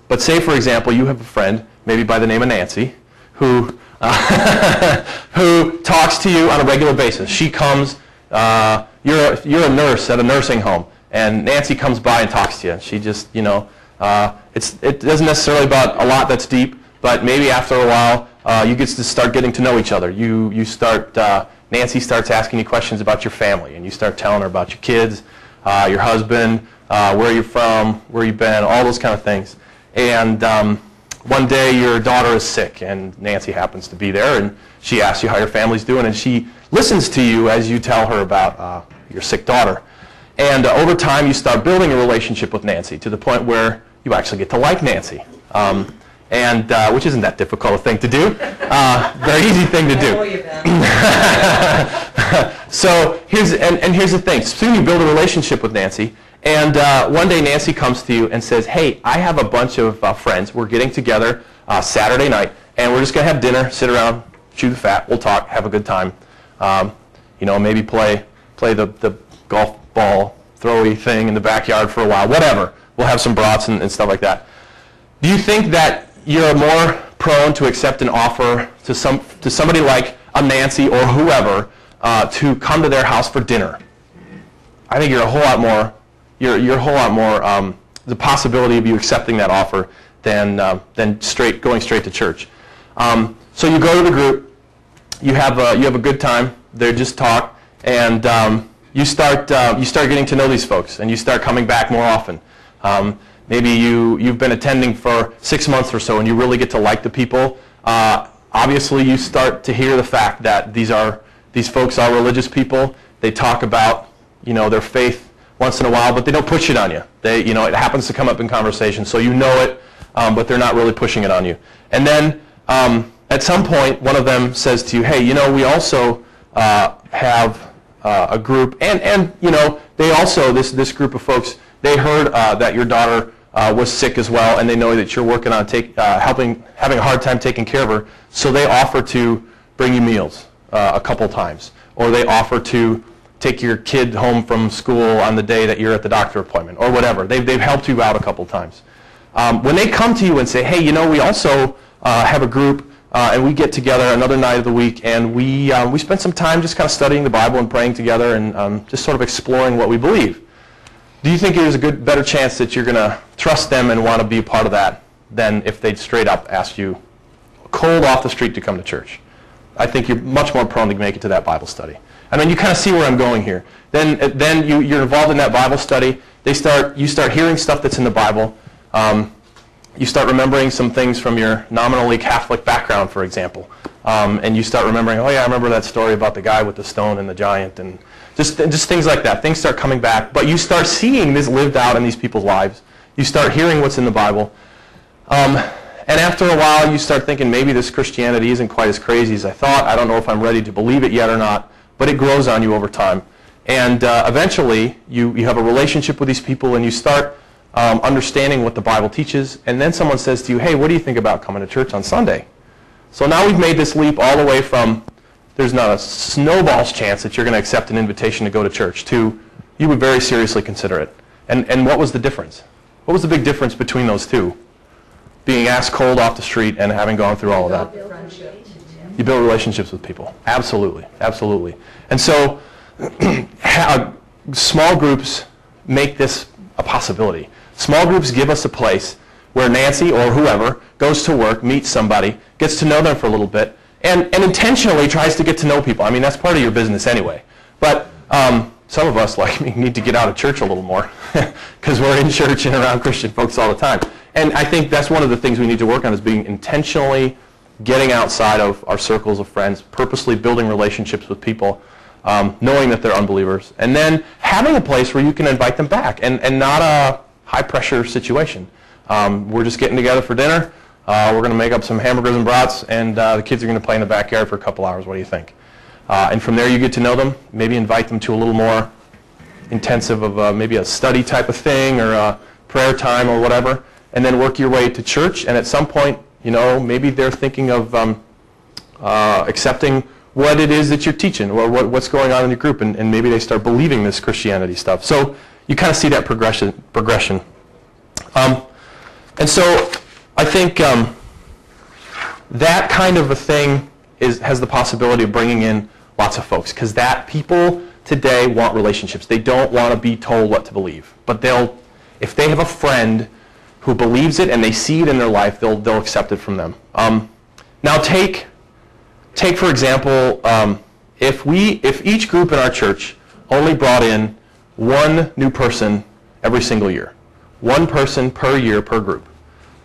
But say, for example, you have a friend, maybe by the name of Nancy, who who talks to you on a regular basis. She comes, you're a nurse at a nursing home, and Nancy comes by and talks to you. And she just, it isn't necessarily about a lot that's deep, but maybe after a while, you get to start getting to know each other. Nancy starts asking you questions about your family, and you start telling her about your kids, your husband, where you're from, where you've been, all those kind of things. And one day your daughter is sick, and Nancy happens to be there, and she asks you how your family's doing, and she listens to you as you tell her about your sick daughter. And over time, you start building a relationship with Nancy to the point where you actually get to like Nancy, which isn't that difficult a thing to do. Very easy thing to do. So here's the thing. Soon you build a relationship with Nancy, and one day Nancy comes to you and says, "Hey, I have a bunch of friends. We're getting together Saturday night, and we're just going to have dinner, sit around, chew the fat. We'll talk, have a good time. Maybe play the golf ball throwy thing in the backyard for a while. Whatever. We'll have some brats and stuff like that." Do you think that you're more prone to accept an offer to somebody like a Nancy or whoever to come to their house for dinner? I think you're a whole lot more. You're a whole lot more the possibility of you accepting that offer than going straight to church. So you go to the group, you have a good time. They just talk, and you start getting to know these folks, and you start coming back more often. Maybe you've been attending for 6 months or so, and you really get to like the people. Obviously, you start to hear the fact that these folks are religious people. They talk about their faith once in a while, but they don't push it on you. It happens to come up in conversation, so you know it, but they're not really pushing it on you. And then at some point, one of them says to you, "Hey, we also have a group," and they also this group of folks. They heard that your daughter was sick as well, and they know that you're working on having a hard time taking care of her. So they offer to bring you meals a couple times, or they offer to take your kid home from school on the day that you're at the doctor appointment, or whatever. They've helped you out a couple times. When they come to you and say, "Hey, we also have a group, and we get together another night of the week, and we spend some time just kind of studying the Bible and praying together, and just sort of exploring what we believe," do you think there's a better chance that you're going to trust them and want to be a part of that than if they'd straight up asked you cold off the street to come to church? I think you're much more prone to make it to that Bible study. I mean, you kind of see where I'm going here. Then you're involved in that Bible study. You start hearing stuff that's in the Bible. You start remembering some things from your nominally Catholic background, for example. And you start remembering, "Oh yeah, I remember that story about the guy with the stone and the giant," and just things like that. Things start coming back, but you start seeing this lived out in these people's lives. You start hearing what's in the Bible. And after a while, you start thinking, maybe this Christianity isn't quite as crazy as I thought. I don't know if I'm ready to believe it yet or not, but it grows on you over time. And eventually, you have a relationship with these people, and you start understanding what the Bible teaches. And then someone says to you, "Hey, what do you think about coming to church on Sunday?" So now we've made this leap all the way from there's not a snowball's chance that you're going to accept an invitation to go to church to you would very seriously consider it. And what was the difference? What was the big difference between those two? Being asked cold off the street and having gone through all of that. You build relationships with people. Absolutely. Absolutely. And so small groups make this a possibility. Small groups give us a place where Nancy or whoever goes to work, meets somebody, gets to know them for a little bit, and intentionally tries to get to know people. I mean, that's part of your business anyway. But some of us, like me, need to get out of church a little more because we're in church and around Christian folks all the time. And I think that's one of the things we need to work on, is being intentionally getting outside of our circles of friends, purposely building relationships with people, knowing that they're unbelievers, and then having a place where you can invite them back, and not a high-pressure situation. We're just getting together for dinner. We're going to make up some hamburgers and brats, and the kids are going to play in the backyard for a couple hours. What do you think? And from there, you get to know them, maybe invite them to a little more intensive of maybe a study type of thing, or a prayer time or whatever, and then work your way to church. And at some point, maybe they're thinking of accepting what it is that you're teaching, or what's going on in your group, and maybe they start believing this Christianity stuff. So you kind of see that progression. And so I think that kind of a thing has the possibility of bringing in lots of folks, because that people today want relationships. They don't want to be told what to believe. But if they have a friend who believes it and they see it in their life, they'll accept it from them. Now take for example, if each group in our church only brought in one new person every single year, one person per year per group.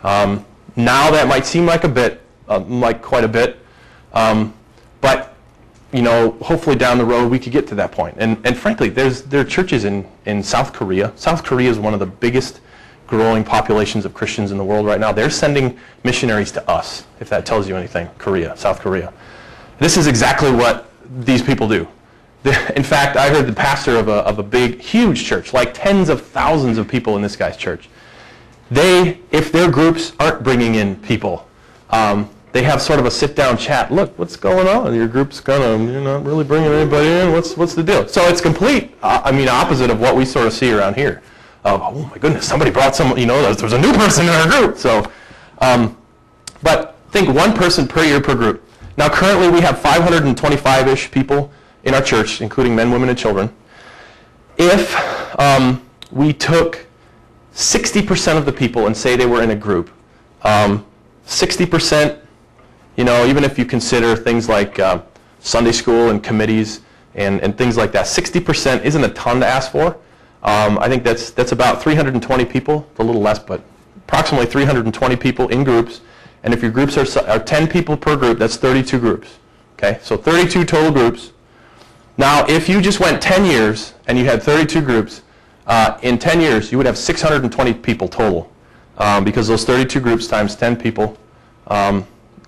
Now that might seem like quite a bit, but hopefully down the road we could get to that point. And frankly, there are churches in South Korea. South Korea is one of the biggest growing populations of Christians in the world right now. They're sending missionaries to us, if that tells you anything. South Korea. This is exactly what these people do. In fact, I heard the pastor of a big, huge church, like tens of thousands of people in this guy's church. If their groups aren't bringing in people, they have sort of a sit-down chat. Look, what's going on? Your group's you're not really bringing anybody in. What's the deal? So it's complete, opposite of what we sort of see around here. Oh my goodness, somebody brought someone. There's a new person in our group. So, but think one person per year per group. Now currently we have 525-ish people in our church, including men, women, and children. If we took 60% of the people and say they were in a group, 60%, even if you consider things like Sunday school and committees and things like that, 60% isn't a ton to ask for. I think that's about 320 people, a little less, but approximately 320 people in groups. And if your groups are 10 people per group, that's 32 groups. Okay, so 32 total groups. Now, if you just went 10 years and you had 32 groups, in 10 years you would have 620 people total, because those 32 groups times 10 people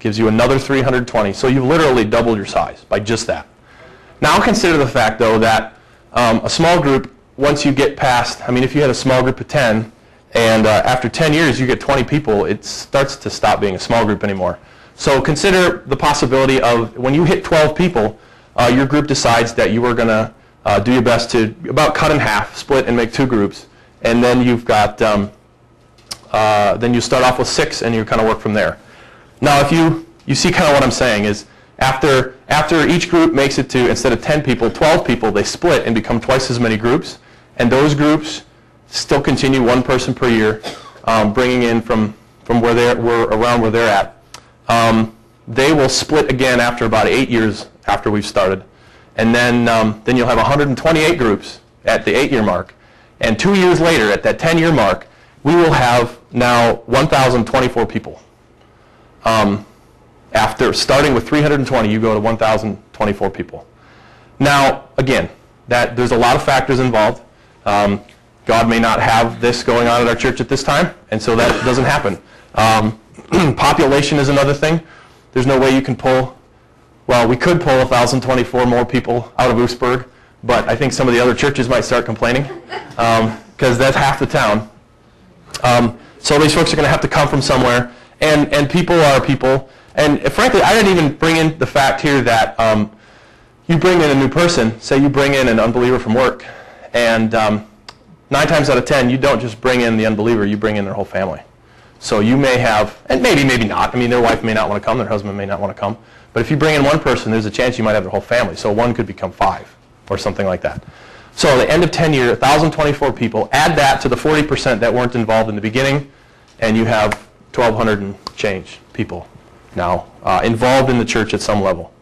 gives you another 320. So you've literally doubled your size by just that. Now consider the fact, though, that a small group, once you get past, if you had a small group of 10, and after 10 years you get 20 people, it starts to stop being a small group anymore. So consider the possibility of when you hit 12 people, your group decides that you are going to do your best to about cut in half, split, and make two groups. And then you've got, then you start off with 6 and you kind of work from there. Now if you see kind of what I'm saying is, after each group makes it to, instead of 10 people, 12 people, they split and become twice as many groups. And those groups still continue one person per year, bringing in from where they were around where they're at. They will split again after about 8 years after we've started. And then you'll have 128 groups at the 8-year mark. And 2 years later, at that 10-year mark, we will have now 1,024 people. After starting with 320, you go to 1,024 people. Now, again, there's a lot of factors involved. God may not have this going on at our church at this time, and so that doesn't happen. Population is another thing. There's no way you can we could pull 1,024 more people out of Oostburg, but I think some of the other churches might start complaining, because that's half the town. So these folks are going to have to come from somewhere, and people are people. And frankly, I didn't even bring in the fact here that you bring in a new person. Say you bring in an unbeliever from work, and 9 times out of 10, you don't just bring in the unbeliever, you bring in their whole family. So you may have, and maybe not, their wife may not want to come, their husband may not want to come, but if you bring in one person, there's a chance you might have their whole family. So 1 could become 5 or something like that. So at the end of 10 years, 1,024 people, add that to the 40% that weren't involved in the beginning, and you have 1,200 and change people now involved in the church at some level.